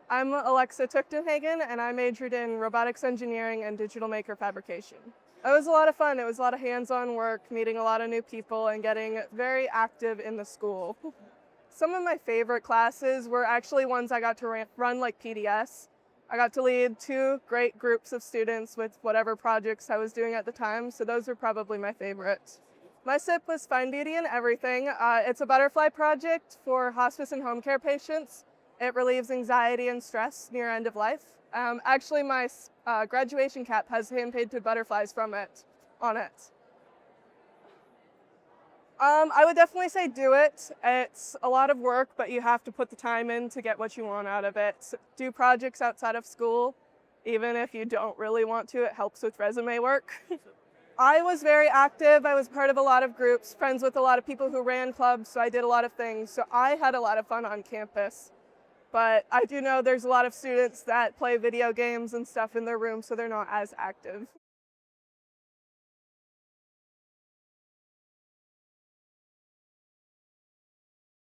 I'm Alexa Tuchtenhagen, and I majored in robotics engineering and digital maker fabrication. It was a lot of fun. It was a lot of hands-on work, meeting a lot of new people, and getting very active in the school. Some of my favorite classes were actually ones I got to run like PDS. I got to lead two great groups of students with whatever projects I was doing at the time, so those were probably my favorites. My SIP was Find Beauty in Everything. It's a butterfly project for hospice and home care patients. It relieves anxiety and stress near end of life. Actually, my graduation cap has hand-painted butterflies from it on it. I would definitely say do it. It's a lot of work, but you have to put the time in to get what you want out of it. Do projects outside of school. Even if you don't really want to, it helps with resume work. I was very active. I was part of a lot of groups, friends with a lot of people who ran clubs, so I did a lot of things. So I had a lot of fun on campus. But I do know there's a lot of students that play video games and stuff in their room, so they're not as active.